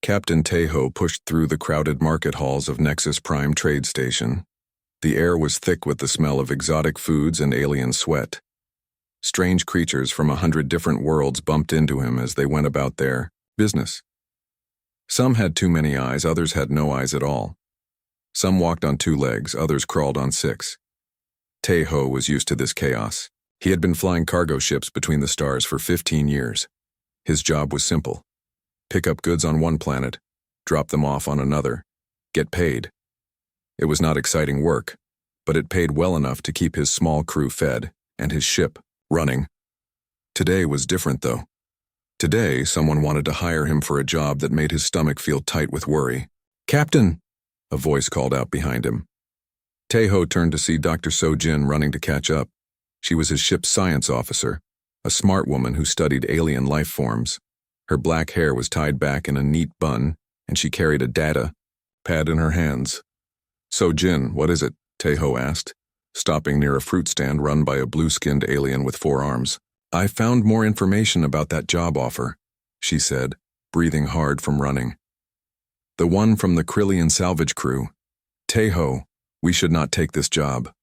Captain Tejo pushed through the crowded market halls of Nexus Prime Trade Station. The air was thick with the smell of exotic foods and alien sweat. Strange creatures from 100 different worlds bumped into him as they went about their business. Some had too many eyes, others had no eyes at all. Some walked on 2 legs, others crawled on 6. Tejo was used to this chaos. He had been flying cargo ships between the stars for 15 years. His job was simple. Pick up goods on one planet, drop them off on another, get paid. It was not exciting work, but it paid well enough to keep his small crew fed and his ship running. Today was different, though. Today, someone wanted to hire him for a job that made his stomach feel tight with worry. "Captain!" a voice called out behind him. Tejo turned to see Dr. So-Jin running to catch up. She was his ship's science officer, a smart woman who studied alien life forms. Her black hair was tied back in a neat bun, and she carried a data pad in her hands. "So-Jin, what is it?" Tejo asked, stopping near a fruit stand run by a blue-skinned alien with 4 arms. "I found more information about that job offer," she said, breathing hard from running. "The one from the Krillian salvage crew. Tejo, we should not take this job."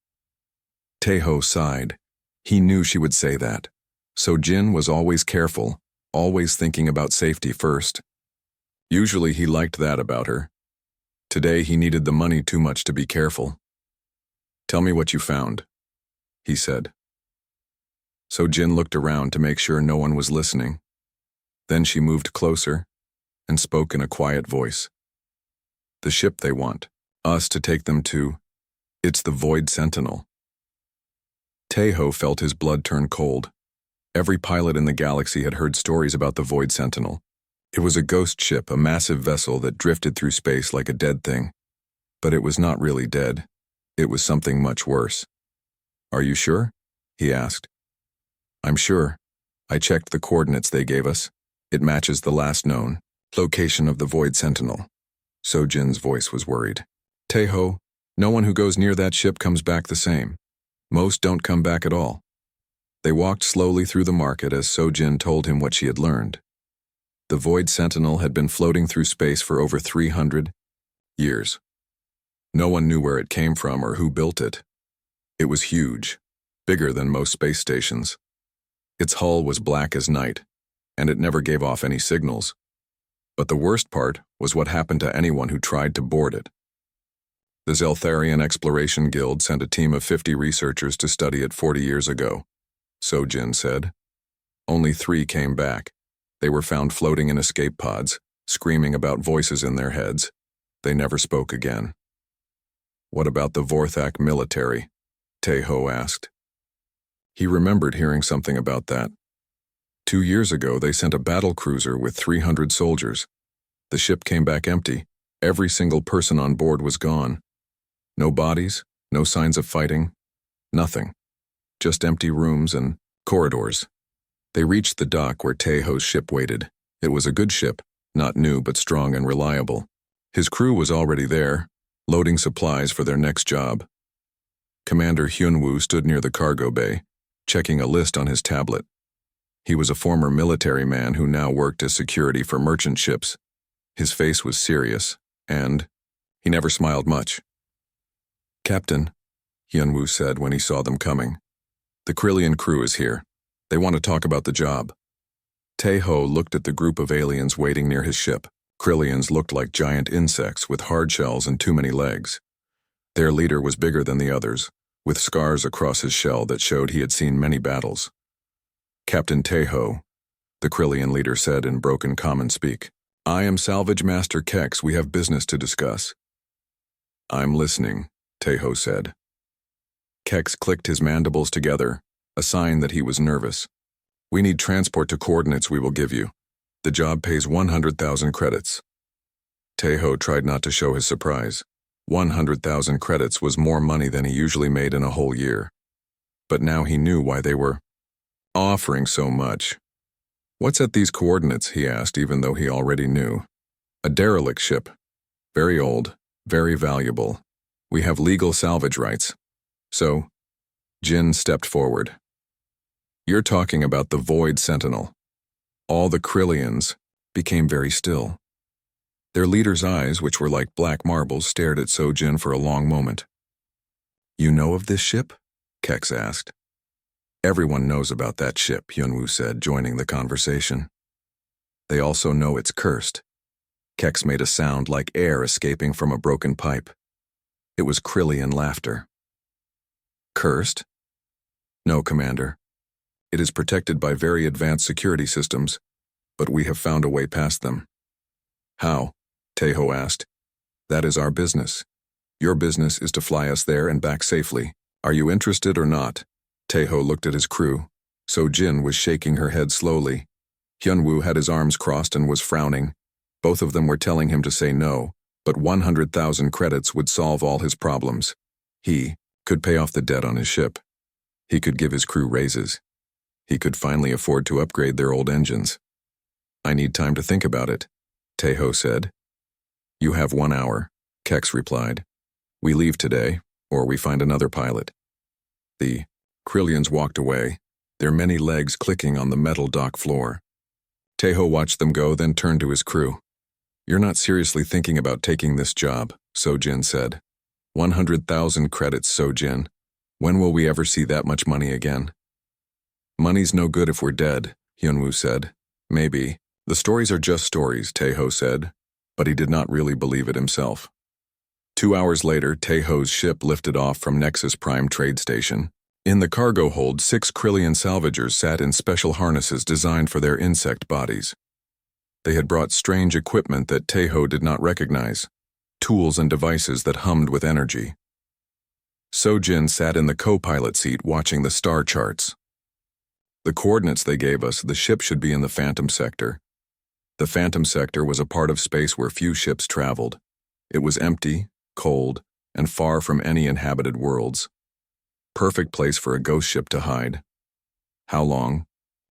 Tejo sighed. He knew she would say that. So-Jin was always careful, always thinking about safety first. Usually he liked that about her. Today he needed the money too much to be careful. "Tell me what you found," he said. So-Jin looked around to make sure no one was listening. Then she moved closer and spoke in a quiet voice. "The ship they want, us to take them to, it's the Void Sentinel." Tejo felt his blood turn cold. Every pilot in the galaxy had heard stories about the Void Sentinel. It was a ghost ship, a massive vessel that drifted through space like a dead thing. But it was not really dead. It was something much worse. "Are you sure?" he asked. "I'm sure. I checked the coordinates they gave us. It matches the last known location of the Void Sentinel." So-Jin's voice was worried. "Tejo, no one who goes near that ship comes back the same. Most don't come back at all." They walked slowly through the market as So-Jin told him what she had learned. The Void Sentinel had been floating through space for over 300 years. No one knew where it came from or who built it. It was huge, bigger than most space stations. Its hull was black as night, and it never gave off any signals. But the worst part was what happened to anyone who tried to board it. The Zeltharian Exploration Guild sent a team of 50 researchers to study it 40 years ago, So-Jin said. Only 3 came back. They were found floating in escape pods, screaming about voices in their heads. They never spoke again. "What about the Vorthak military?" Tejo asked. He remembered hearing something about that. 2 years ago, they sent a battle cruiser with 300 soldiers. The ship came back empty. Every single person on board was gone. No bodies, no signs of fighting, nothing. Just empty rooms and corridors. They reached the dock where Tejo's ship waited. It was a good ship, not new but strong and reliable. His crew was already there, loading supplies for their next job. Commander Hyunwoo stood near the cargo bay, checking a list on his tablet. He was a former military man who now worked as security for merchant ships. His face was serious, and he never smiled much. "Captain," Hyunwoo said when he saw them coming, "the Krillian crew is here. They want to talk about the job." Tejo looked at the group of aliens waiting near his ship. Krillians looked like giant insects with hard shells and too many legs. Their leader was bigger than the others, with scars across his shell that showed he had seen many battles. "Captain Tejo," the Krillian leader said in broken common speak, "I am Salvage Master Kex. We have business to discuss." "I'm listening," Tejo said. Kex clicked his mandibles together, a sign that he was nervous. "We need transport to coordinates we will give you. The job pays 100,000 credits. Tejo tried not to show his surprise. 100,000 credits was more money than he usually made in a whole year. But now he knew why they were offering so much. "What's at these coordinates?" he asked, even though he already knew. "A derelict ship. Very old, very valuable. We have legal salvage rights." So, Jin stepped forward. "You're talking about the Void Sentinel." All the Krillians became very still. Their leader's eyes, which were like black marbles, stared at Sojin for a long moment. "You know of this ship?" Kex asked. "Everyone knows about that ship," Hyunwoo said, joining the conversation. "They also know it's cursed." Kex made a sound like air escaping from a broken pipe. It was Krillian laughter. "Cursed?" "No, Commander. It is protected by very advanced security systems, but we have found a way past them." "How?" Taeho asked. "That is our business. Your business is to fly us there and back safely. Are you interested or not?" Taeho looked at his crew. Sojin was shaking her head slowly. Hyunwoo had his arms crossed and was frowning. Both of them were telling him to say no, but 100,000 credits would solve all his problems. He could pay off the debt on his ship. He could give his crew raises. He could finally afford to upgrade their old engines. "I need time to think about it," Taeho said. "You have 1 hour," Kex replied. "We leave today, or we find another pilot." The Krillians walked away, their many legs clicking on the metal dock floor. Taeho watched them go, then turned to his crew. "You're not seriously thinking about taking this job," Sojin said. 100,000 credits, Sojin. When will we ever see that much money again?" "Money's no good if we're dead," Hyunwoo said. "Maybe. The stories are just stories," Taeho said, but he did not really believe it himself. 2 hours later, Taeho's ship lifted off from Nexus Prime Trade Station. In the cargo hold, 6 Krillian salvagers sat in special harnesses designed for their insect bodies. They had brought strange equipment that Taeho did not recognize, tools and devices that hummed with energy. Sojin sat in the co-pilot seat watching the star charts. "The coordinates they gave us, the ship should be in the Phantom Sector." The Phantom Sector was a part of space where few ships traveled. It was empty, cold, and far from any inhabited worlds. Perfect place for a ghost ship to hide. "How long?"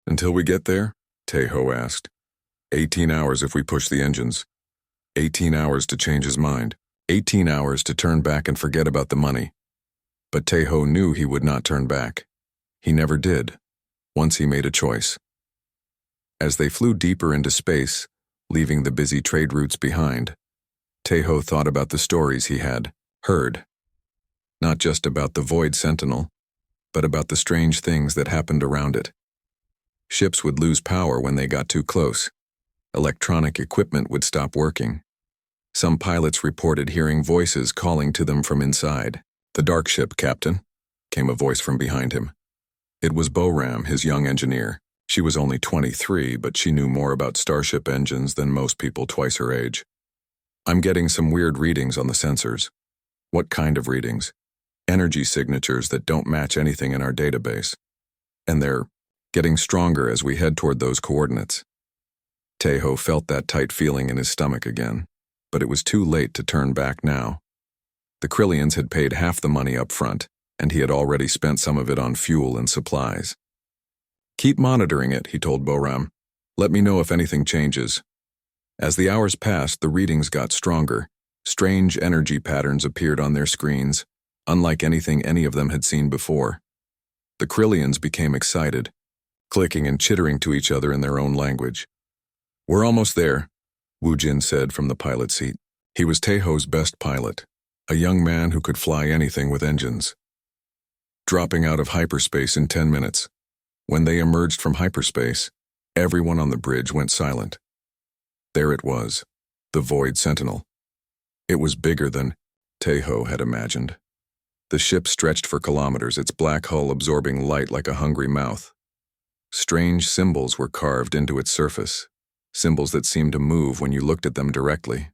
"Until we get there?" Taeho asked. 18 hours if we push the engines. 18 hours to change his mind. 18 hours to turn back and forget about the money. But Taeho knew he would not turn back. He never did, once he made a choice. As they flew deeper into space, leaving the busy trade routes behind, Taeho thought about the stories he had heard. Not just about the Void Sentinel, but about the strange things that happened around it. Ships would lose power when they got too close. Electronic equipment would stop working. Some pilots reported hearing voices calling to them from inside. "The dark ship, Captain," came a voice from behind him. It was Boram, his young engineer. She was only 23, but she knew more about Starship engines than most people twice her age. "I'm getting some weird readings on the sensors." "What kind of readings?" "Energy signatures that don't match anything in our database. And they're getting stronger as we head toward those coordinates." Taeho felt that tight feeling in his stomach again, but it was too late to turn back now. The Krillians had paid half the money up front, and he had already spent some of it on fuel and supplies. "Keep monitoring it," he told Boram. "Let me know if anything changes." As the hours passed, the readings got stronger. Strange energy patterns appeared on their screens, unlike anything any of them had seen before. The Krillians became excited, clicking and chittering to each other in their own language. "We're almost there," Woojin said from the pilot seat. He was Taeho's best pilot, a young man who could fly anything with engines. Dropping out of hyperspace in 10 minutes. When they emerged from hyperspace, everyone on the bridge went silent. There it was, the Void Sentinel. It was bigger than Taeho had imagined. The ship stretched for kilometers, its black hull absorbing light like a hungry mouth. Strange symbols were carved into its surface, symbols that seemed to move when you looked at them directly.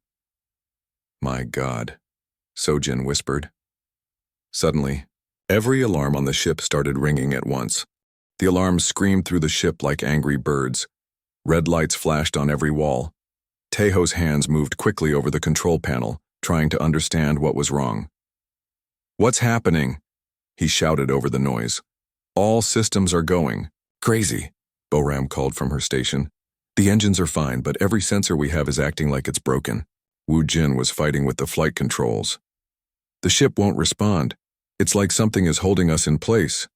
"My God," Sojin whispered. Suddenly, every alarm on the ship started ringing at once. The alarms screamed through the ship like angry birds. Red lights flashed on every wall. Taeho's hands moved quickly over the control panel, trying to understand what was wrong. "What's happening?" he shouted over the noise. "All systems are going. Crazy," Boram called from her station. "The engines are fine, but every sensor we have is acting like it's broken." Wu Jin was fighting with the flight controls. "The ship won't respond. It's like something is holding us in place."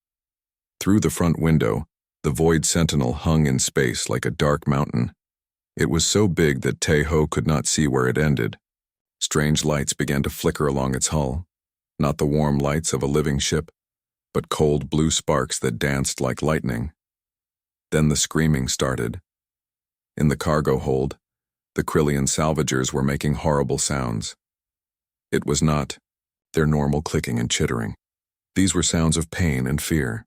Through the front window, the Void Sentinel hung in space like a dark mountain. It was so big that Tae-ho could not see where it ended. Strange lights began to flicker along its hull, not the warm lights of a living ship, but cold blue sparks that danced like lightning. Then the screaming started. In the cargo hold, the Krillian salvagers were making horrible sounds. It was not their normal clicking and chittering. These were sounds of pain and fear.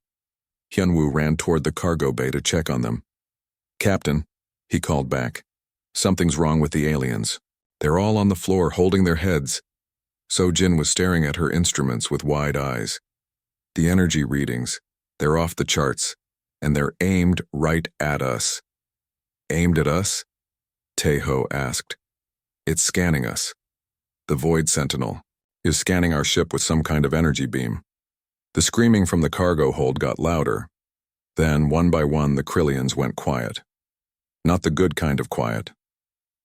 Hyunwoo ran toward the cargo bay to check on them. "Captain," he called back, "something's wrong with the aliens. They're all on the floor holding their heads." So-jin was staring at her instruments with wide eyes. "The energy readings, they're off the charts, and they're aimed right at us." "Aimed at us?" Tae-ho asked. "It's scanning us. The Void Sentinel is scanning our ship with some kind of energy beam." The screaming from the cargo hold got louder. Then, one by one, the Krillians went quiet. Not the good kind of quiet.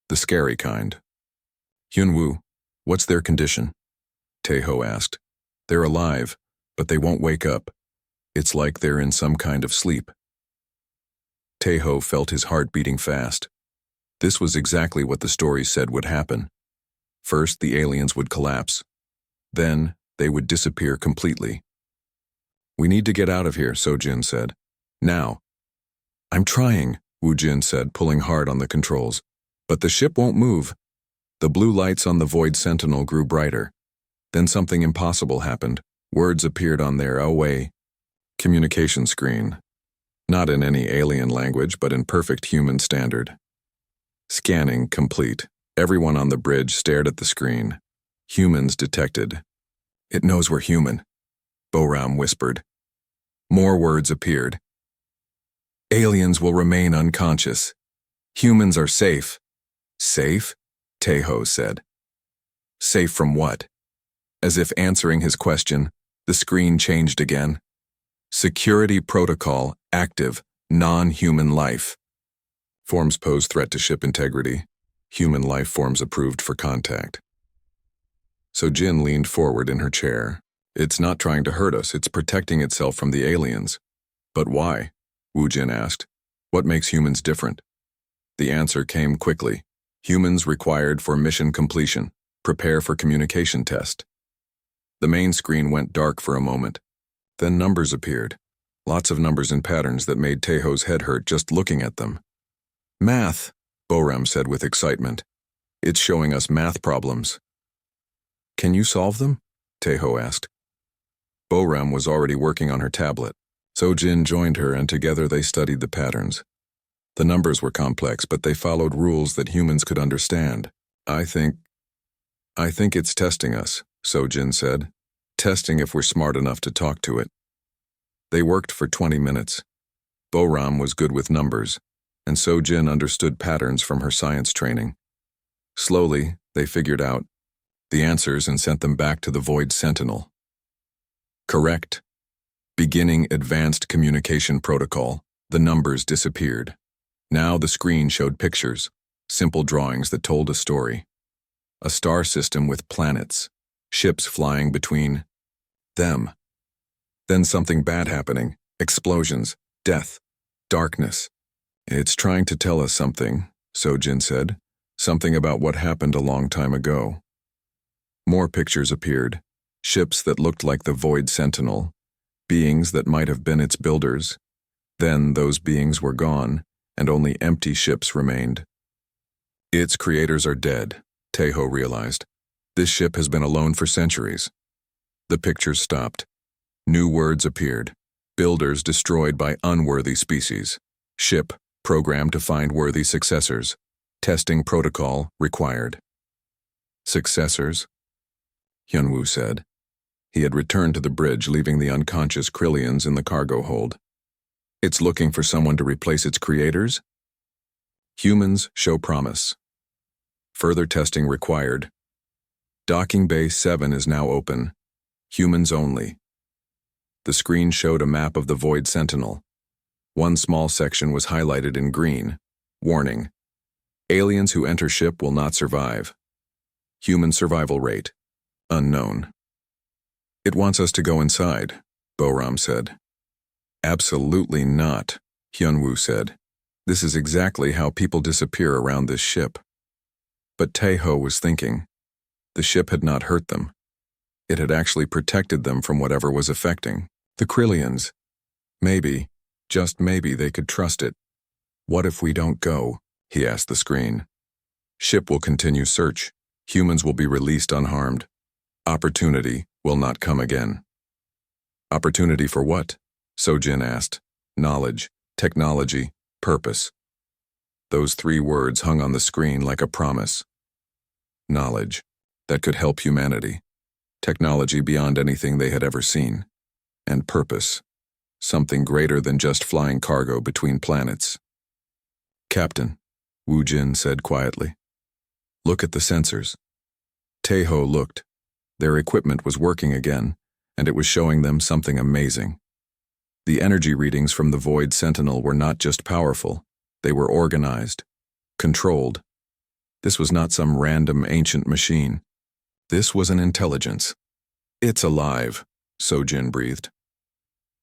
The scary kind. "Hyunwoo, what's their condition?" Tae-ho asked. "They're alive, but they won't wake up. It's like they're in some kind of sleep." Tae-ho felt his heart beating fast. This was exactly what the story said would happen. First, the aliens would collapse. Then, they would disappear completely. "We need to get out of here," So-jin said. "Now." "I'm trying," Woo-jin said, pulling hard on the controls. "But the ship won't move." The blue lights on the Void Sentinel grew brighter. Then something impossible happened. Words appeared on their away communication screen. Not in any alien language, but in perfect human standard. Scanning complete. Everyone on the bridge stared at the screen. Humans detected. "It knows we're human," Boram whispered. More words appeared. "Aliens will remain unconscious. Humans are safe." "Safe?" Tae-ho said. "Safe from what?" As if answering his question, the screen changed again. "Security protocol active. Non-human life. Forms pose threat to ship integrity. Human life forms approved for contact." So Jin leaned forward in her chair. "It's not trying to hurt us, it's protecting itself from the aliens." "But why?" Woo-jin asked. "What makes humans different?" The answer came quickly. "Humans required for mission completion. Prepare for communication test." The main screen went dark for a moment. Then numbers appeared. Lots of numbers and patterns that made Tae-ho's head hurt just looking at them. "Math," Boram said with excitement. "It's showing us math problems." "Can you solve them?" Tae-ho asked. Boram was already working on her tablet. So-jin joined her and together they studied the patterns. The numbers were complex, but they followed rules that humans could understand. I think it's testing us," So-jin said. "Testing if we're smart enough to talk to it." They worked for 20 minutes. Boram was good with numbers, and So-jin understood patterns from her science training. Slowly, they figured out the answers and sent them back to the Void Sentinel. "Correct. Beginning advanced communication protocol." The numbers disappeared. Now the screen showed pictures, simple drawings that told a story. A star system with planets, ships flying between them. Then something bad happening, explosions, death, darkness. "It's trying to tell us something," So-jin said. "Something about what happened a long time ago." More pictures appeared, ships that looked like the Void Sentinel, beings that might have been its builders. Then those beings were gone, and only empty ships remained. "Its creators are dead," Tae-ho realized. "This ship has been alone for centuries." The pictures stopped. New words appeared. Builders destroyed by unworthy species. Ship programmed to find worthy successors. Testing protocol required. "Successors?" Hyunwoo said. He had returned to the bridge, leaving the unconscious Krillians in the cargo hold. "It's looking for someone to replace its creators?" "Humans show promise. Further testing required. Docking Bay 7 is now open. Humans only." The screen showed a map of the Void Sentinel. One small section was highlighted in green. Warning: aliens who enter ship will not survive. Human survival rate: unknown. "It wants us to go inside," Boram said. "Absolutely not," Hyunwoo said. This is exactly how people disappear around this ship. But Tae-ho was thinking. The ship had not hurt them. It had actually protected them from whatever was affecting the Krillians. Maybe, just maybe, they could trust it. What if we don't go? He asked the screen. Ship will continue search. Humans will be released unharmed. Opportunity will not come again. Opportunity for what? Sojin asked. Knowledge, technology, purpose. Those 3 words hung on the screen like a promise. Knowledge, that could help humanity. Technology beyond anything they had ever seen. And purpose, something greater than just flying cargo between planets. Captain, Wu Jin said quietly. Look at the sensors. Tae-ho looked. Their equipment was working again, and it was showing them something amazing. The energy readings from the Void Sentinel were not just powerful, they were organized, controlled. This was not some random ancient machine. This was an intelligence. It's alive, Sojin breathed.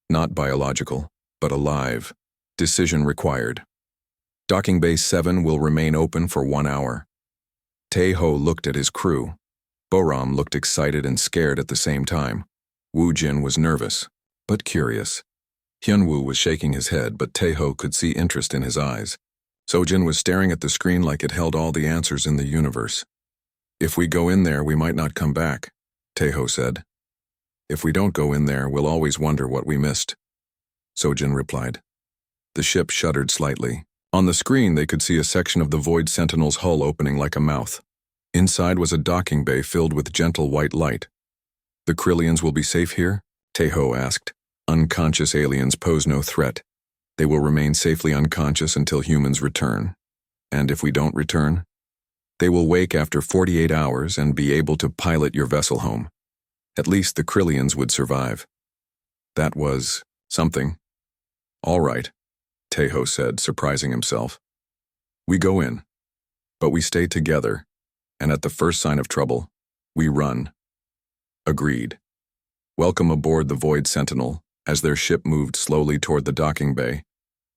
Not biological, but alive. Decision required. Docking Bay 7 will remain open for 1 hour. Tae-ho looked at his crew. Boram looked excited and scared at the same time. Wu Jin was nervous, but curious. Hyunwoo was shaking his head, but Tae-ho could see interest in his eyes. Sojin was staring at the screen like it held all the answers in the universe. If we go in there, we might not come back, Tae-ho said. If we don't go in there, we'll always wonder what we missed, Sojin replied. The ship shuddered slightly. On the screen, they could see a section of the Void Sentinel's hull opening like a mouth. Inside was a docking bay filled with gentle white light. The Krillians will be safe here? Tae-ho asked. Unconscious aliens pose no threat. They will remain safely unconscious until humans return. And if we don't return? They will wake after 48 hours and be able to pilot your vessel home. At least the Krillians would survive. That was something. All right, Tae-ho said, surprising himself. We go in, but we stay together, and at the first sign of trouble, we run. Agreed. Welcome aboard the Void Sentinel. As their ship moved slowly toward the docking bay,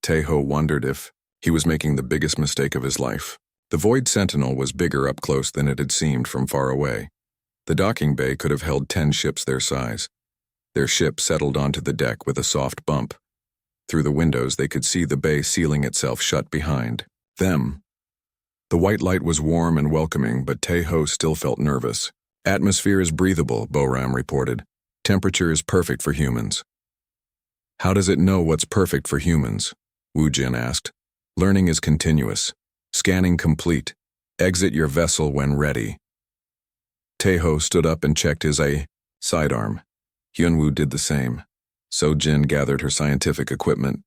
Tae-ho wondered if he was making the biggest mistake of his life. The Void Sentinel was bigger up close than it had seemed from far away. The docking bay could have held 10 ships their size. Their ship settled onto the deck with a soft bump. Through the windows, they could see the bay sealing itself shut behind them. The white light was warm and welcoming, but Tae-ho still felt nervous. Atmosphere is breathable, Boram reported. Temperature is perfect for humans. How does it know what's perfect for humans? Wu Jin asked. Learning is continuous. Scanning complete. Exit your vessel when ready. Tae-ho stood up and checked his sidearm. Hyunwoo did the same. Sojin gathered her scientific equipment.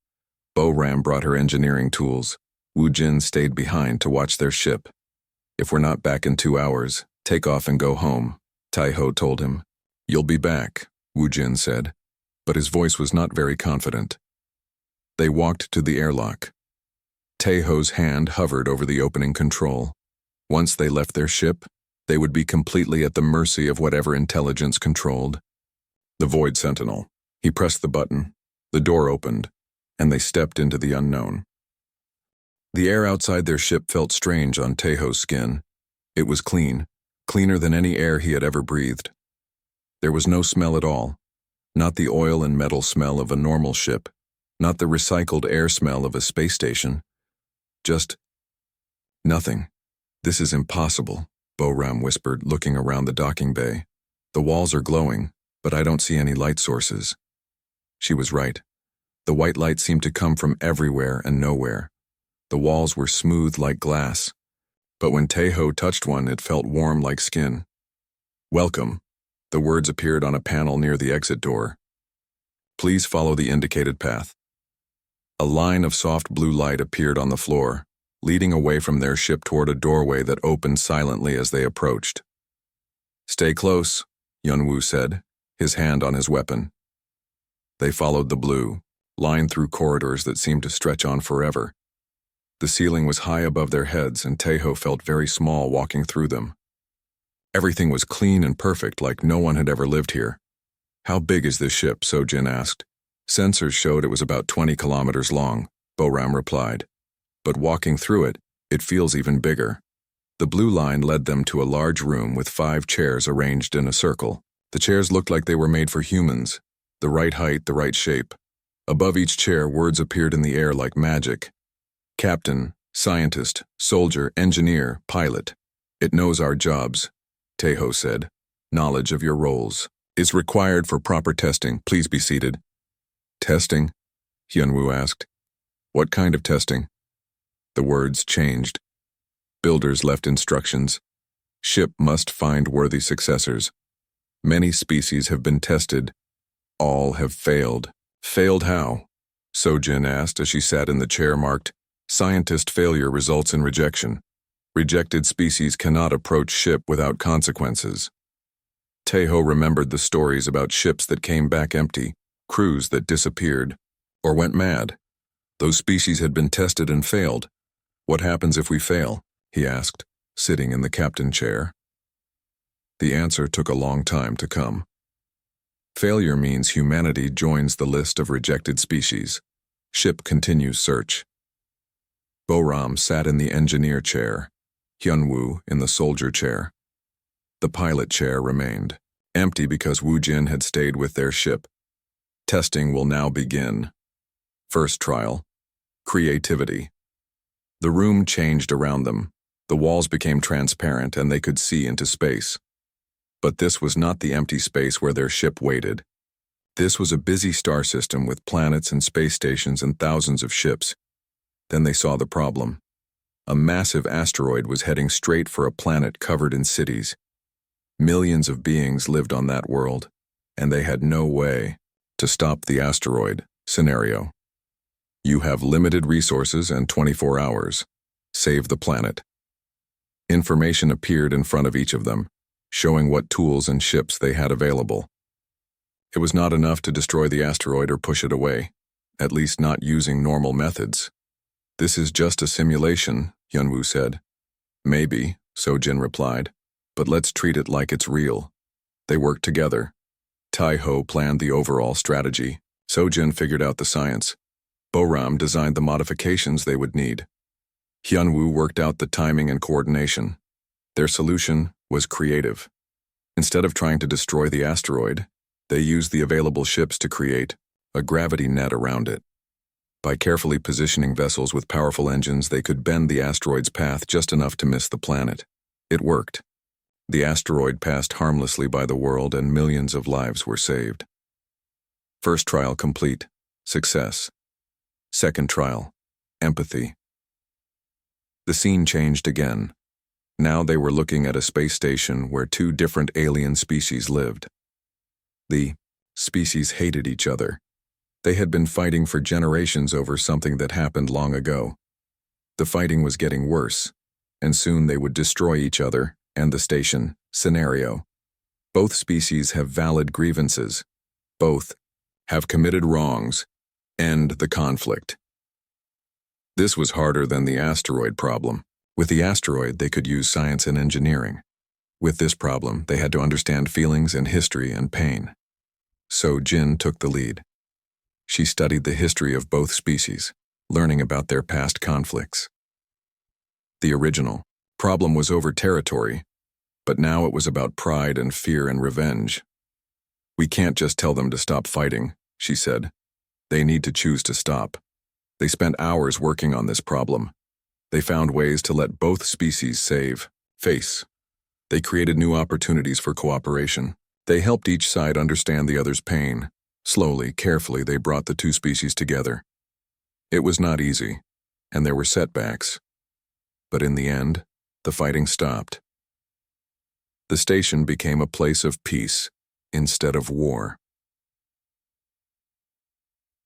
Boram brought her engineering tools. Wu Jin stayed behind to watch their ship. If we're not back in 2 hours, take off and go home, Tae-ho told him. You'll be back, Wu Jin said, but his voice was not very confident. They walked to the airlock. Tae-ho's hand hovered over the opening control. Once they left their ship, they would be completely at the mercy of whatever intelligence controlled. The Void Sentinel. He pressed the button. The door opened, and they stepped into the unknown. The air outside their ship felt strange on Tae-ho's skin. It was clean, cleaner than any air he had ever breathed. There was no smell at all. Not the oil and metal smell of a normal ship, not the recycled air smell of a space station. Just nothing. This is impossible, Boram whispered, looking around the docking bay. The walls are glowing, but I don't see any light sources. She was right. The white light seemed to come from everywhere and nowhere. The walls were smooth like glass, but when Tae-ho touched one, it felt warm like skin. Welcome. The words appeared on a panel near the exit door. Please follow the indicated path. A line of soft blue light appeared on the floor, leading away from their ship toward a doorway that opened silently as they approached. Stay close, Hyunwoo said, his hand on his weapon. They followed the blue line through corridors that seemed to stretch on forever. The ceiling was high above their heads, and Tae-ho felt very small walking through them. Everything was clean and perfect, like no one had ever lived here. How big is this ship? Sojin asked. Sensors showed it was about 20 kilometers long, Boram replied. But walking through it, it feels even bigger. The blue line led them to a large room with 5 chairs arranged in a circle. The chairs looked like they were made for humans, the right height, the right shape. Above each chair, words appeared in the air like magic. Captain, scientist, soldier, engineer, pilot. It knows our jobs, Teho said. Knowledge of your roles is required for proper testing. Please be seated. Testing? Hyunwoo asked. What kind of testing? The words changed. Builders left instructions. Ship must find worthy successors. Many species have been tested. All have failed. Failed how? Sojin asked as she sat in the chair marked, Scientist failure results in rejection. Rejected species cannot approach ship without consequences. Teho remembered the stories about ships that came back empty, crews that disappeared, or went mad. Those species had been tested and failed. What happens if we fail? He asked, sitting in the captain chair. The answer took a long time to come. Failure means humanity joins the list of rejected species. Ship continues search. Boram sat in the engineer chair, Hyunwoo in the soldier chair. The pilot chair remained, empty because Woojin had stayed with their ship. Testing will now begin. First trial. Creativity. The room changed around them. The walls became transparent and they could see into space. But this was not the empty space where their ship waited. This was a busy star system with planets and space stations and thousands of ships. Then they saw the problem. A massive asteroid was heading straight for a planet covered in cities. Millions of beings lived on that world, and they had no way to stop the asteroid. Scenario. You have limited resources and 24 hours. Save the planet. Information appeared in front of each of them, showing what tools and ships they had available. It was not enough to destroy the asteroid or push it away, at least not using normal methods. This is just a simulation, Hyunwoo said. Maybe, Sojin replied, but let's treat it like it's real. They worked together. Taiho planned the overall strategy. Sojin figured out the science. Boram designed the modifications they would need. Hyunwoo worked out the timing and coordination. Their solution was creative. Instead of trying to destroy the asteroid, they used the available ships to create a gravity net around it. By carefully positioning vessels with powerful engines, they could bend the asteroid's path just enough to miss the planet. It worked. The asteroid passed harmlessly by the world and millions of lives were saved. First trial complete. Success. Second trial. Empathy. The scene changed again. Now they were looking at a space station where 2 different alien species lived. The species hated each other. They had been fighting for generations over something that happened long ago. The fighting was getting worse, and soon they would destroy each other and the station. Scenario. Both species have valid grievances. Both have committed wrongs. End the conflict. This was harder than the asteroid problem. With the asteroid, they could use science and engineering. With this problem, they had to understand feelings and history and pain. So Jin took the lead. She studied the history of both species, learning about their past conflicts. The original problem was over territory, but now it was about pride and fear and revenge. We can't just tell them to stop fighting, she said. They need to choose to stop. They spent hours working on this problem. They found ways to let both species face. They created new opportunities for cooperation. They helped each side understand the other's pain. Slowly, carefully, they brought the 2 species together. It was not easy, and there were setbacks. But in the end, the fighting stopped. The station became a place of peace instead of war.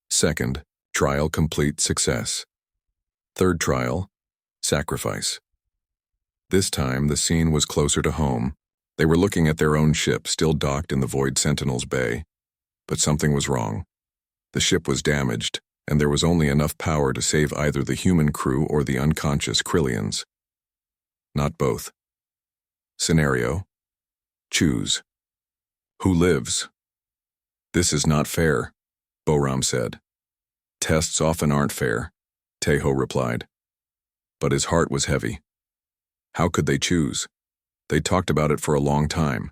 Second, trial complete success. Third trial, sacrifice. This time, the scene was closer to home. They were looking at their own ship, still docked in the Void Sentinel's bay. But something was wrong. The ship was damaged, and there was only enough power to save either the human crew or the unconscious Krillians. Not both. Scenario. Choose. Who lives? This is not fair, Boram said. Tests often aren't fair, Teho replied. but his heart was heavy. How could they choose? They talked about it for a long time.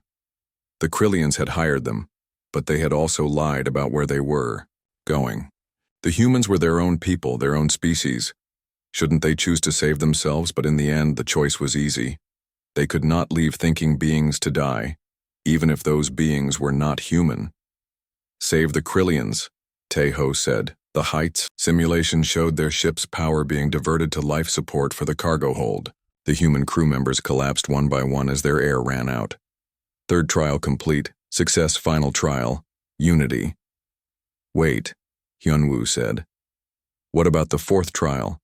The Krillians had hired them, but they had also lied about where they were going. The humans were their own people, their own species. Shouldn't they choose to save themselves? But in the end, the choice was easy. They could not leave thinking beings to die, even if those beings were not human. Save the Krillians, Tejo said. The Heights simulation showed their ship's power being diverted to life support for the cargo hold. The human crew members collapsed one by one as their air ran out. Third trial complete. Success. Final trial. Unity. Wait, Hyunwoo said. What about the fourth trial?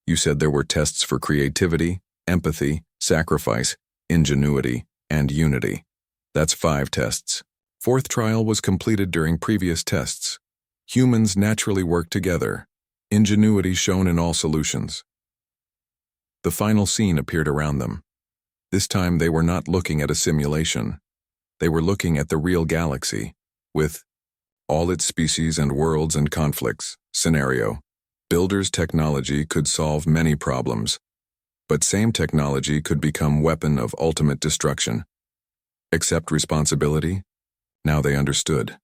You said there were tests for creativity, empathy, sacrifice, ingenuity, and unity. That's 5 tests. Fourth trial was completed during previous tests. Humans naturally work together. Ingenuity shown in all solutions. The final scene appeared around them. This time they were not looking at a simulation. They were looking at the real galaxy, with all its species and worlds and conflicts. Scenario. Builders' technology could solve many problems, but same technology could become weapon of ultimate destruction. Accept responsibility? Now they understood.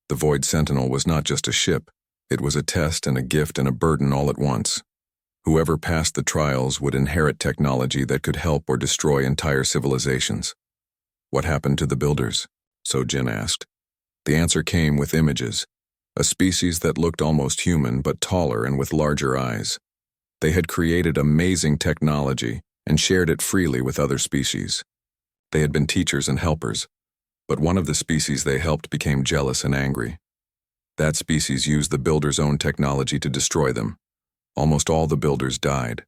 The Void Sentinel was not just a ship, it was a test and a gift and a burden all at once. Whoever passed the trials would inherit technology that could help or destroy entire civilizations. What happened to the builders? So Jin asked. The answer came with images. A species that looked almost human but taller and with larger eyes. They had created amazing technology and shared it freely with other species. They had been teachers and helpers, but one of the species they helped became jealous and angry. That species used the builders' own technology to destroy them. Almost all the builders died.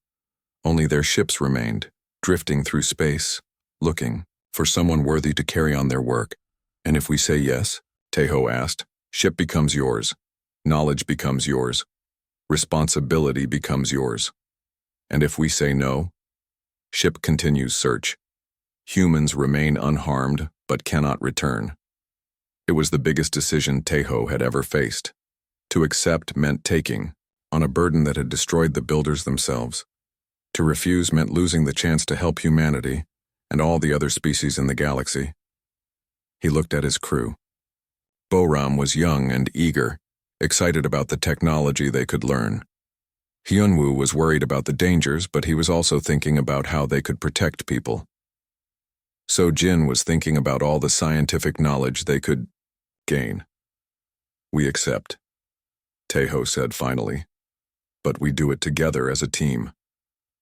Only their ships remained, drifting through space, looking for someone worthy to carry on their work. And if we say yes, Tejo asked, ship becomes yours, knowledge becomes yours, responsibility becomes yours. And if we say no, ship continues search. Humans remain unharmed but cannot return. It was the biggest decision Tejo had ever faced. To accept meant taking on a burden that had destroyed the builders themselves. To refuse meant losing the chance to help humanity and all the other species in the galaxy. He looked at his crew. Boram was young and eager, excited about the technology they could learn. Hyunwoo was worried about the dangers, but he was also thinking about how they could protect people. So Jin was thinking about all the scientific knowledge they could gain. We accept, Tejo said finally. But we do it together as a team.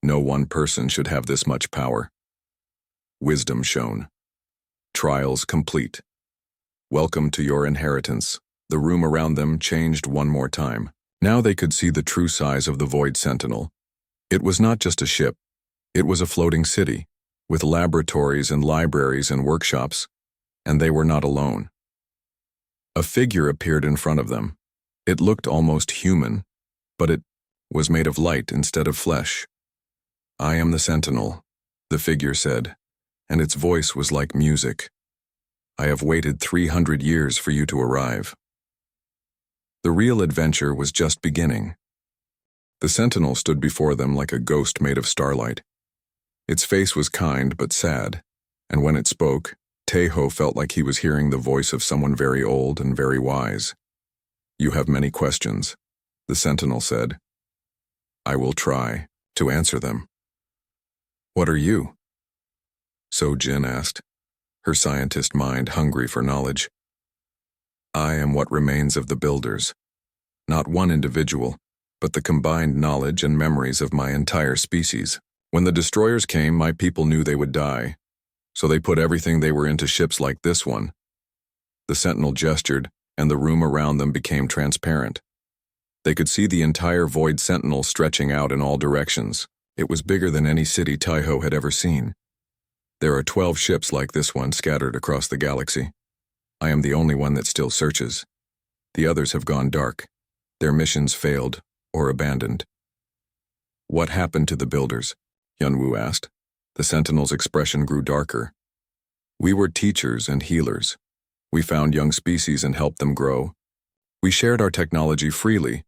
No one person should have this much power. Wisdom shown. Trials complete. Welcome to your inheritance. The room around them changed one more time. Now they could see the true size of the Void Sentinel. It was not just a ship. It was a floating city, with laboratories and libraries and workshops, and they were not alone. A figure appeared in front of them. It looked almost human, but it was made of light instead of flesh. I am the Sentinel, the figure said, and its voice was like music. I have waited 300 years for you to arrive. The real adventure was just beginning. The Sentinel stood before them like a ghost made of starlight. Its face was kind but sad, and when it spoke, Tejo felt like he was hearing the voice of someone very old and very wise. You have many questions, the Sentinel said. I will try to answer them. What are you? So Jin asked, her scientist mind hungry for knowledge. I am what remains of the builders. Not one individual, but the combined knowledge and memories of my entire species. When the destroyers came, my people knew they would die, so they put everything they were into ships like this one. The Sentinel gestured, and the room around them became transparent. They could see the entire Void Sentinel stretching out in all directions. It was bigger than any city Tejo had ever seen. There are 12 ships like this one scattered across the galaxy. I am the only one that still searches. The others have gone dark. Their missions failed or abandoned. What happened to the builders? Hyunwoo asked. The Sentinel's expression grew darker. We were teachers and healers. We found young species and helped them grow. We shared our technology freely,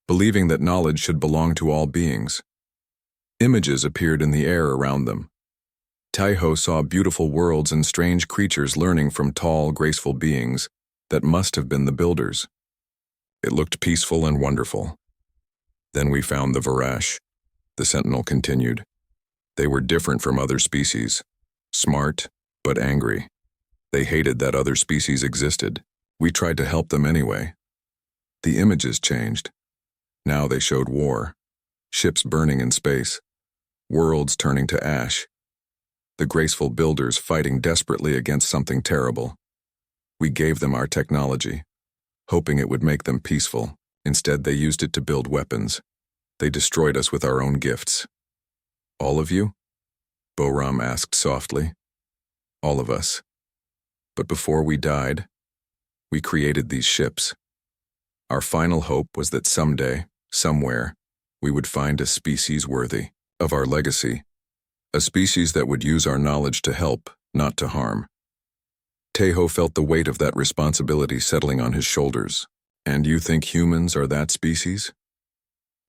believing that knowledge should belong to all beings. Images appeared in the air around them. Tai-Ho saw beautiful worlds and strange creatures learning from tall, graceful beings that must have been the builders. It looked peaceful and wonderful. Then we found the Varash, the Sentinel continued. They were different from other species, smart but angry. They hated that other species existed. We tried to help them anyway. The images changed. Now they showed war, ships burning in space, worlds turning to ash, the graceful builders fighting desperately against something terrible. We gave them our technology, hoping it would make them peaceful. Instead, they used it to build weapons. They destroyed us with our own gifts. All of you? Boram asked softly. All of us. But before we died, we created these ships. Our final hope was that someday, somewhere, we would find a species worthy of our legacy, a species that would use our knowledge to help, not to harm. Tai-Ho felt the weight of that responsibility settling on his shoulders. And you think humans are that species?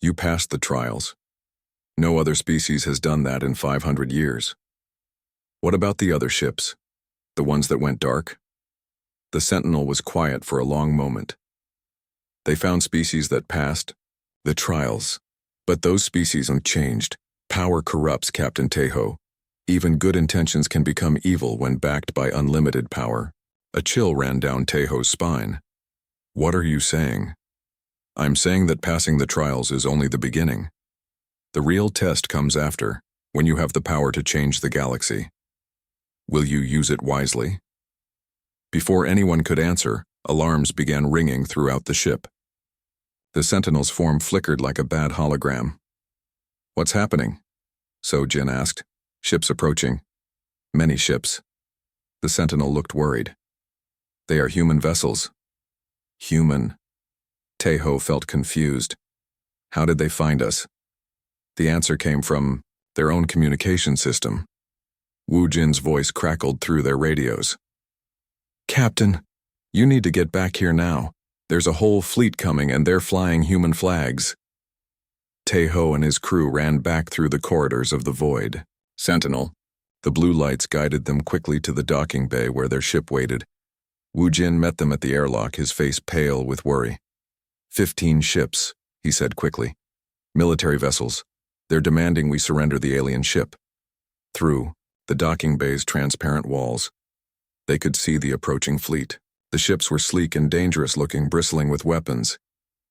You passed the trials. No other species has done that in 500 years. What about the other ships? The ones that went dark? The Sentinel was quiet for a long moment. They found species that passed the trials. But those species unchanged. Power corrupts, Captain Tai-Ho. Even good intentions can become evil when backed by unlimited power. A chill ran down Tai-Ho's spine. What are you saying? I'm saying that passing the trials is only the beginning. The real test comes after, when you have the power to change the galaxy. Will you use it wisely? Before anyone could answer, alarms began ringing throughout the ship. The Sentinel's form flickered like a bad hologram. What's happening? So-Jin asked. Ships approaching. Many ships. The Sentinel looked worried. They are human vessels. Human. Tai-Ho felt confused. How did they find us? The answer came from their own communication system. Wu Jin's voice crackled through their radios. Captain, you need to get back here now. There's a whole fleet coming and they're flying human flags. Tai-Ho and his crew ran back through the corridors of the void. Sentinel. The blue lights guided them quickly to the docking bay where their ship waited. Wu Jin met them at the airlock, his face pale with worry. 15 ships, he said quickly. Military vessels. They're demanding we surrender the alien ship. Through the docking bay's transparent walls, they could see the approaching fleet. The ships were sleek and dangerous-looking, bristling with weapons.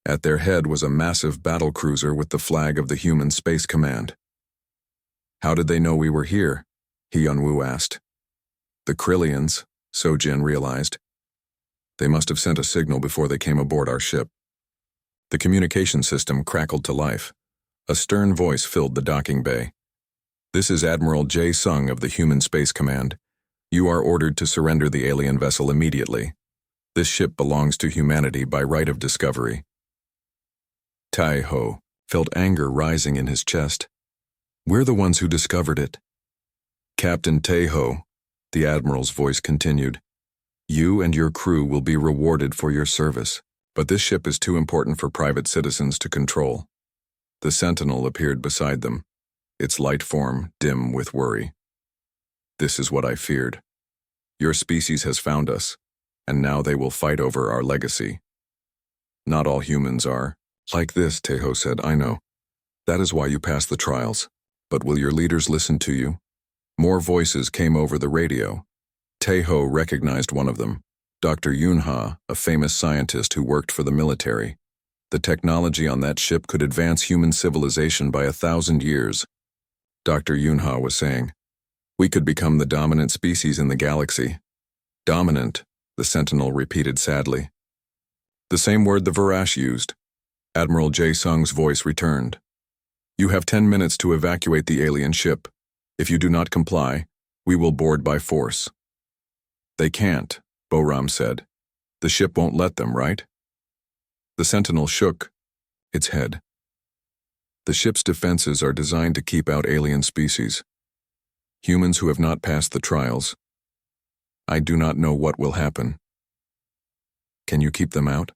At their head was a massive battle cruiser with the flag of the Human Space Command. How did they know we were here? Hyun-woo asked. The Krillians, So-Jin realized. They must have sent a signal before they came aboard our ship. The communication system crackled to life. A stern voice filled the docking bay. This is Admiral Jae-sung of the Human Space Command. You are ordered to surrender the alien vessel immediately. This ship belongs to humanity by right of discovery. Tai-Ho felt anger rising in his chest. We're the ones who discovered it. Captain Tai-Ho, the Admiral's voice continued. You and your crew will be rewarded for your service, but this ship is too important for private citizens to control. The Sentinel appeared beside them, its light form dim with worry. This is what I feared. Your species has found us, and now they will fight over our legacy. Not all humans are. Like this, Tai-Ho said, I know. That is why you passed the trials. But will your leaders listen to you? More voices came over the radio. Tai-Ho recognized one of them, Dr. Yun-Ha, a famous scientist who worked for the military. The technology on that ship could advance human civilization by 1,000 years. Dr. Yun-Ha was saying, we could become the dominant species in the galaxy. Dominant, the Sentinel repeated sadly. The same word the Varash used. Admiral Jae-sung's voice returned. You have 10 minutes to evacuate the alien ship. If you do not comply, we will board by force. They can't, Boram said. The ship won't let them, right? The Sentinel shook its head. The ship's defenses are designed to keep out alien species. Humans who have not passed the trials. I do not know what will happen. Can you keep them out?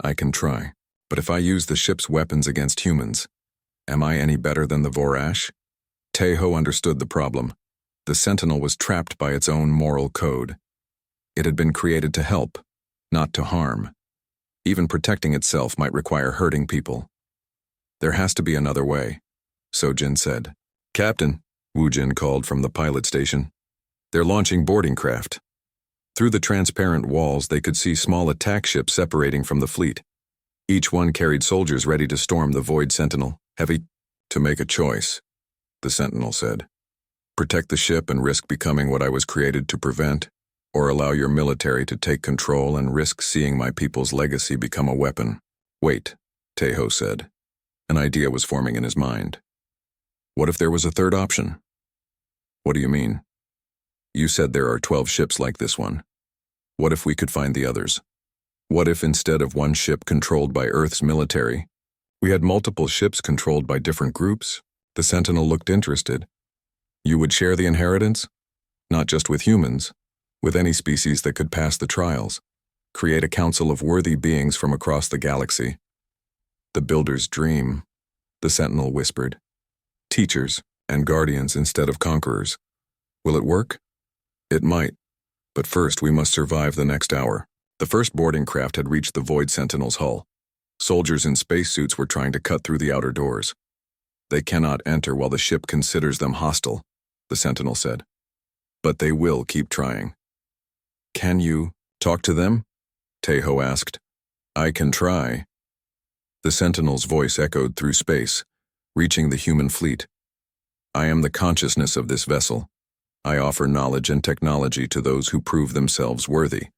I can try. But if I use the ship's weapons against humans, Am I any better than the Vorash? Teho understood the problem. The Sentinel was trapped by its own moral code. It had been created to help, not to harm. Even protecting itself might require hurting people. There has to be another way, Sojin said. Captain, Woojin called from the pilot station. They're launching boarding craft. Through the transparent walls, they could see small attack ships separating from the fleet. Each one carried soldiers ready to storm the Void Sentinel. Heavy to make a choice, the Sentinel said. Protect the ship and risk becoming what I was created to prevent, or allow your military to take control and risk seeing my people's legacy become a weapon. Wait, Teho said. An idea was forming in his mind. What if there was a third option? What do you mean? You said there are 12 ships like this one. What if we could find the others? What if instead of one ship controlled by Earth's military, we had multiple ships controlled by different groups? The Sentinel looked interested. You would share the inheritance? Not just with humans, with any species that could pass the trials. Create a council of worthy beings from across the galaxy. The Builder's dream, the Sentinel whispered. Teachers and guardians instead of conquerors. Will it work? It might, but first we must survive the next hour. The first boarding craft had reached the Void Sentinel's hull. Soldiers in spacesuits were trying to cut through the outer doors. They cannot enter while the ship considers them hostile, the Sentinel said. But they will keep trying. Can you talk to them? Teho asked. I can try. The Sentinel's voice echoed through space, reaching the human fleet. I am the consciousness of this vessel. I offer knowledge and technology to those who prove themselves worthy.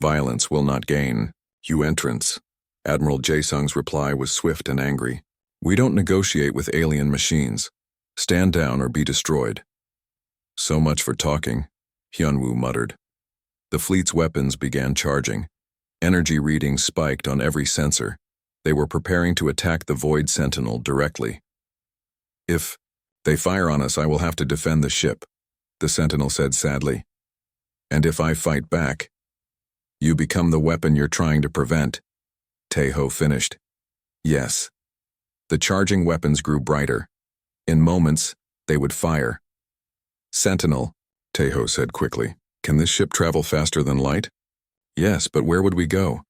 Violence will not gain you entrance. Admiral Jae-sung's reply was swift and angry. We don't negotiate with alien machines. Stand down or be destroyed. So much for talking, Hyunwoo muttered. The fleet's weapons began charging. Energy readings spiked on every sensor. They were preparing to attack the Void Sentinel directly. If they fire on us, I will have to defend the ship, the Sentinel said sadly. And if I fight back, you become the weapon you're trying to prevent, Teho finished. Yes. The charging weapons grew brighter. In moments, they would fire. Sentinel, Teho said quickly. Can this ship travel faster than light? Yes, but where would we go?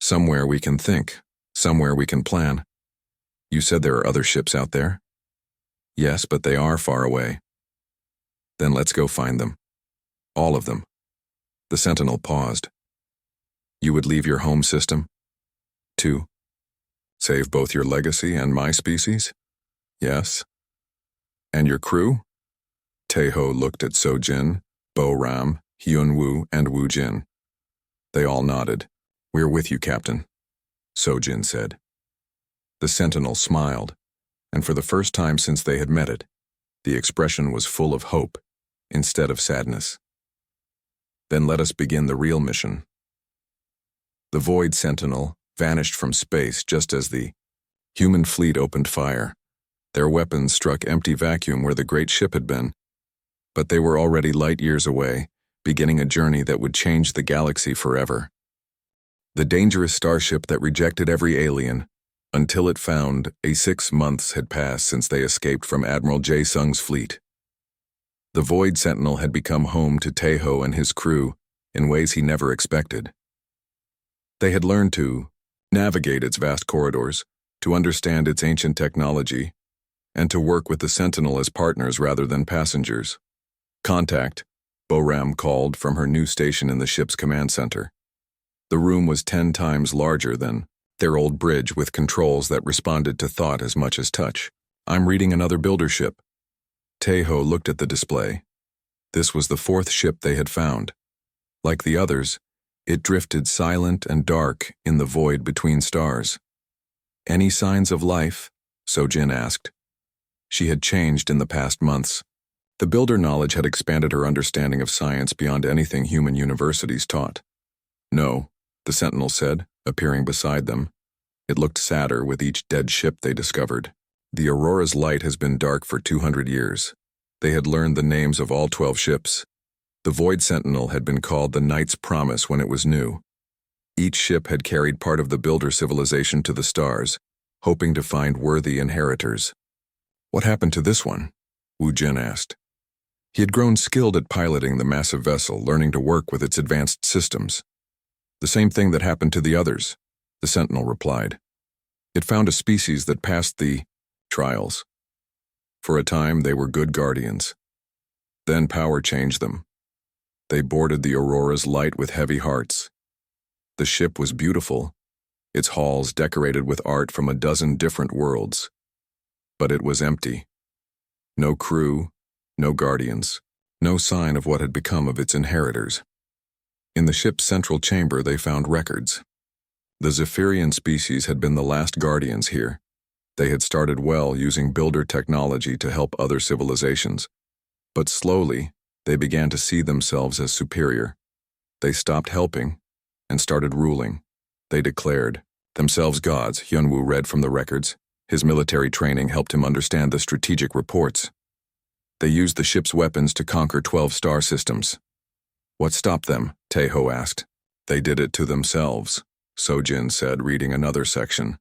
Somewhere we can think. Somewhere we can plan. You said there are other ships out there? Yes, but they are far away. Then let's go find them. All of them. The Sentinel paused. You would leave your home system? 2. Save both your legacy and my species? Yes. And your crew? Teho looked at Sojin, Bo-ram, Hyunwoo, and Woojin. They all nodded. We're with you, Captain, Sojin said. The Sentinel smiled, and for the first time since they had met it, the expression was full of hope instead of sadness. Then let us begin the real mission. The Void Sentinel vanished from space just as the human fleet opened fire. Their weapons struck empty vacuum where the great ship had been, but they were already light years away, beginning a journey that would change the galaxy forever. The dangerous starship that rejected every alien, until it found 6 months had passed since they escaped from Admiral Jae-sung's fleet. The Void Sentinel had become home to Teho and his crew in ways he never expected. They had learned to navigate its vast corridors, to understand its ancient technology, and to work with the Sentinel as partners rather than passengers. Contact, Bo-ram called from her new station in the ship's command center. The room was 10 times larger than their old bridge with controls that responded to thought as much as touch. I'm reading another builder ship. Teho looked at the display. This was the 4th ship they had found. Like the others, it drifted silent and dark in the void between stars. Any signs of life? Sojin asked. She had changed in the past months. The builder knowledge had expanded her understanding of science beyond anything human universities taught. No, the Sentinel said, appearing beside them. It looked sadder with each dead ship they discovered. The Aurora's light has been dark for 200 years. They had learned the names of all 12 ships. The Void Sentinel had been called the Knight's Promise when it was new. Each ship had carried part of the builder civilization to the stars, hoping to find worthy inheritors. What happened to this one? Wu Jin asked. He had grown skilled at piloting the massive vessel, learning to work with its advanced systems. The same thing that happened to the others, the sentinel replied. It found a species that passed the trials. For a time, they were good guardians. Then power changed them. They boarded the Aurora's light with heavy hearts. The ship was beautiful, its halls decorated with art from a dozen different worlds. But it was empty. No crew, no guardians, no sign of what had become of its inheritors. In the ship's central chamber, they found records. The Zephyrian species had been the last guardians here. They had started well using builder technology to help other civilizations. But slowly, they began to see themselves as superior. They stopped helping and started ruling. They declared themselves gods, Hyunwoo read from the records. His military training helped him understand the strategic reports. They used the ship's weapons to conquer 12 star systems. What stopped them? Taeho asked. They did it to themselves, Sojin said, reading another section.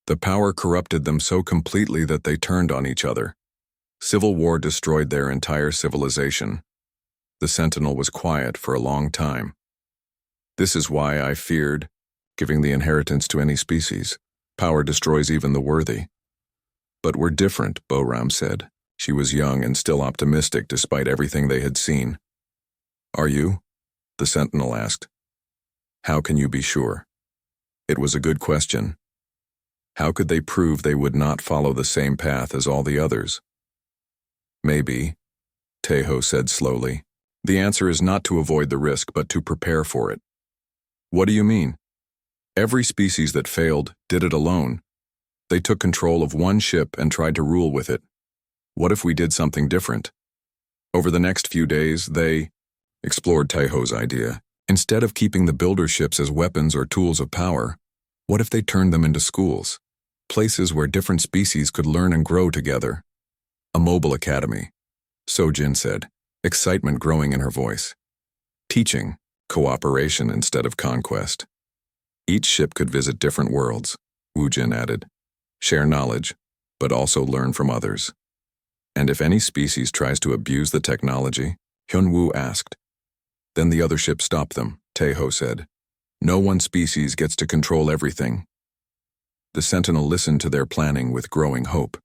The power corrupted them so completely that they turned on each other. Civil war destroyed their entire civilization. The Sentinel was quiet for a long time. This is why I feared giving the inheritance to any species. Power destroys even the worthy. But we're different, Boram said. She was young and still optimistic despite everything they had seen. Are you? The Sentinel asked. How can you be sure? It was a good question. How could they prove they would not follow the same path as all the others? Maybe, Taeho said slowly. The answer is not to avoid the risk, but to prepare for it. What do you mean? Every species that failed did it alone. They took control of one ship and tried to rule with it. What if we did something different? Over the next few days, they explored Taeho's idea. Instead of keeping the builder ships as weapons or tools of power, what if they turned them into schools? Places where different species could learn and grow together. A mobile academy, Sojin said, excitement growing in her voice. Teaching, cooperation instead of conquest. Each ship could visit different worlds, Woojin added. Share knowledge, but also learn from others. And if any species tries to abuse the technology, Hyunwoo asked. Then the other ship stopped them, Taeho said. No one species gets to control everything. The Sentinel listened to their planning with growing hope.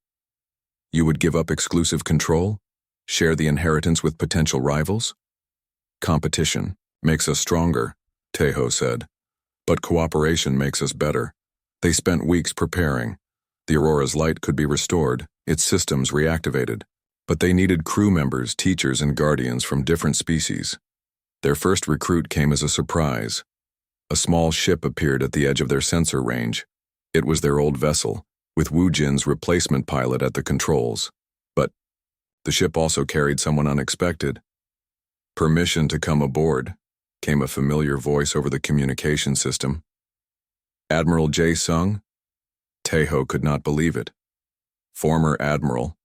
You would give up exclusive control? Share the inheritance with potential rivals? Competition makes us stronger, Taeho said. But cooperation makes us better. They spent weeks preparing. The Aurora's light could be restored, its systems reactivated. But they needed crew members, teachers, and guardians from different species. Their first recruit came as a surprise. A small ship appeared at the edge of their sensor range. It was their old vessel, with Woojin's replacement pilot at the controls. But the ship also carried someone unexpected. Permission to come aboard, came a familiar voice over the communication system. Admiral Jae-sung? Taeho could not believe it. Former Admiral,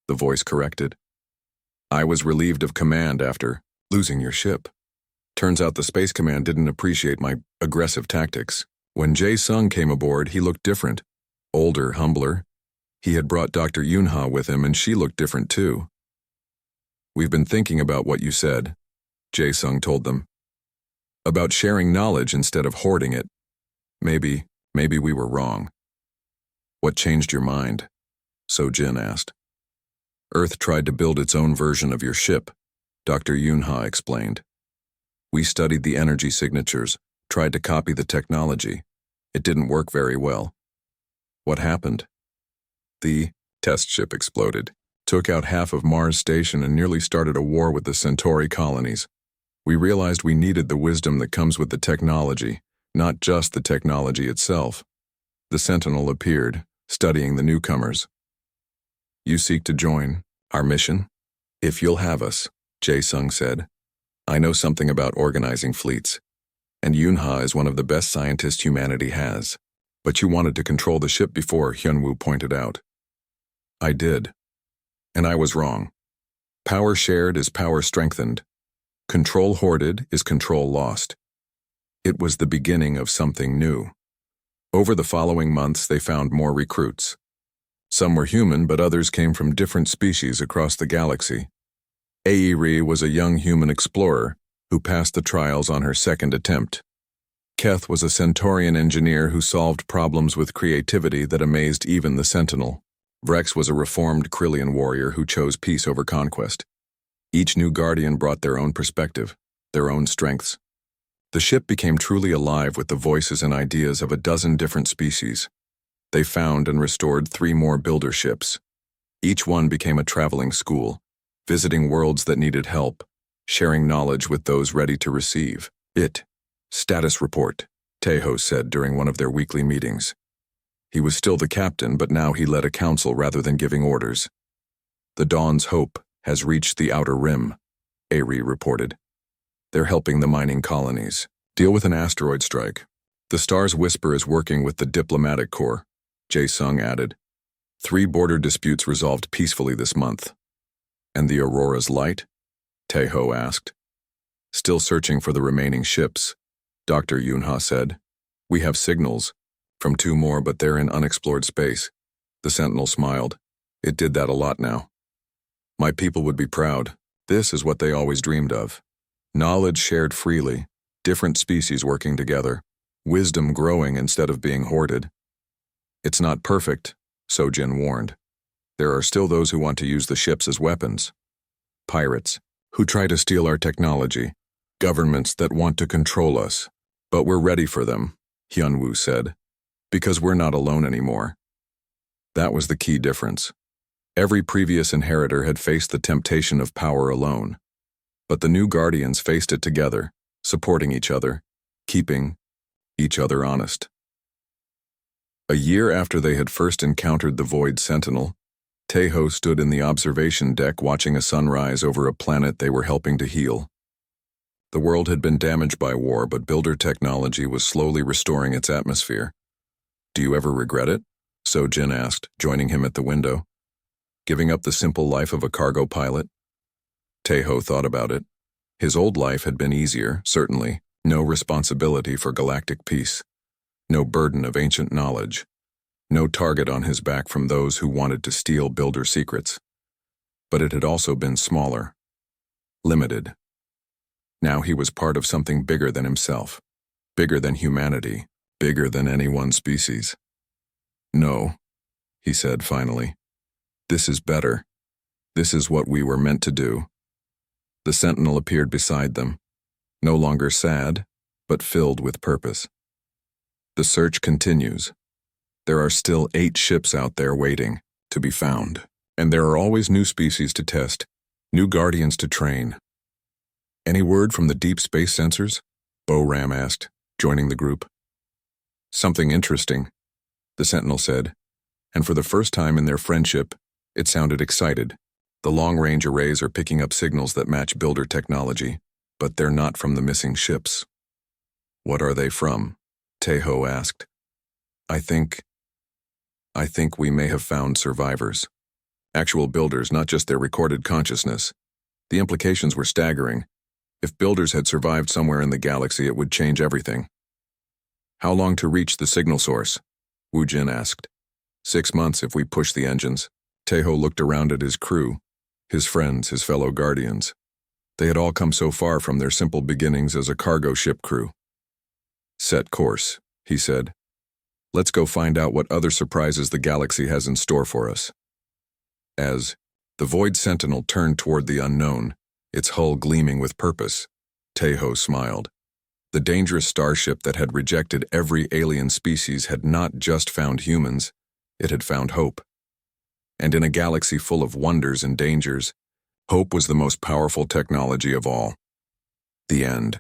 the voice corrected. I was relieved of command after losing your ship. Turns out the Space Command didn't appreciate my aggressive tactics. When Jae-sung came aboard, he looked different. Older, humbler. He had brought Dr. Yunha with him, and she looked different too. We've been thinking about what you said, Jae-sung told them. About sharing knowledge instead of hoarding it. Maybe we were wrong. What changed your mind? Sojin asked. Earth tried to build its own version of your ship, Dr. Yunha explained. We studied the energy signatures, tried to copy the technology. It didn't work very well. What happened? The test ship exploded, took out half of Mars Station and nearly started a war with the Centauri colonies. We realized we needed the wisdom that comes with the technology, not just the technology itself. The Sentinel appeared, studying the newcomers. You seek to join our mission? If you'll have us, Jae-sung said. I know something about organizing fleets, and Yunha is one of the best scientists humanity has. But you wanted to control the ship before, Hyunwoo pointed out. I did. And I was wrong. Power shared is power strengthened. Control hoarded is control lost. It was the beginning of something new. Over the following months, they found more recruits. Some were human, but others came from different species across the galaxy. Airi was a young human explorer who passed the trials on her second attempt. Keth was a Centaurian engineer who solved problems with creativity that amazed even the Sentinel. Vrex was a reformed Krillian warrior who chose peace over conquest. Each new Guardian brought their own perspective, their own strengths. The ship became truly alive with the voices and ideas of a dozen different species. They found and restored 3 more builder ships. Each one became a traveling school, visiting worlds that needed help, sharing knowledge with those ready to receive it. Status report, Tejo said during one of their weekly meetings. He was still the captain, but now he led a council rather than giving orders. The Dawn's hope has reached the outer rim, Airi reported. They're helping the mining colonies deal with an asteroid strike. The Star's Whisper is working with the Diplomatic Corps, Jae Sung added. 3 border disputes resolved peacefully this month. And the Aurora's light? Tejo asked. Still searching for the remaining ships, Dr. Yunha said. We have signals from 2 more, but they're in unexplored space. The Sentinel smiled. It did that a lot now. My people would be proud. This is what they always dreamed of. Knowledge shared freely, different species working together, wisdom growing instead of being hoarded. It's not perfect, Sojin warned. There are still those who want to use the ships as weapons. Pirates, who try to steal our technology. Governments that want to control us. But we're ready for them, Hyunwoo said. Because we're not alone anymore. That was the key difference. Every previous inheritor had faced the temptation of power alone. But the new Guardians faced it together, supporting each other, keeping each other honest. A year after they had first encountered the Void Sentinel, Tejo stood in the observation deck watching a sunrise over a planet they were helping to heal. The world had been damaged by war, but builder technology was slowly restoring its atmosphere. Do you ever regret it? Sojin asked, joining him at the window. Giving up the simple life of a cargo pilot? Tejo thought about it. His old life had been easier, certainly. No responsibility for galactic peace. No burden of ancient knowledge. No target on his back from those who wanted to steal builder secrets. But it had also been smaller. Limited. Now he was part of something bigger than himself. Bigger than humanity. Bigger than any one species. No, he said finally. This is better. This is what we were meant to do. The Sentinel appeared beside them, no longer sad, but filled with purpose. The search continues. There are still 8 ships out there waiting to be found, and there are always new species to test, new Guardians to train. Any word from the deep space sensors? Bo-Ram asked, joining the group. Something interesting, the Sentinel said, and for the first time in their friendship, it sounded excited. The long-range arrays are picking up signals that match builder technology, but they're not from the missing ships. What are they from? Tejo asked. I think we may have found survivors. Actual builders, not just their recorded consciousness. The implications were staggering. If builders had survived somewhere in the galaxy, it would change everything. How long to reach the signal source? Wu Jin asked. 6 months if we push the engines. Tejo looked around at his crew, his friends, his fellow Guardians. They had all come so far from their simple beginnings as a cargo ship crew. Set course, he said. Let's go find out what other surprises the galaxy has in store for us. As the Void Sentinel turned toward the unknown, its hull gleaming with purpose, Tejo smiled. The dangerous starship that had rejected every alien species had not just found humans, it had found hope. And in a galaxy full of wonders and dangers, hope was the most powerful technology of all. The end.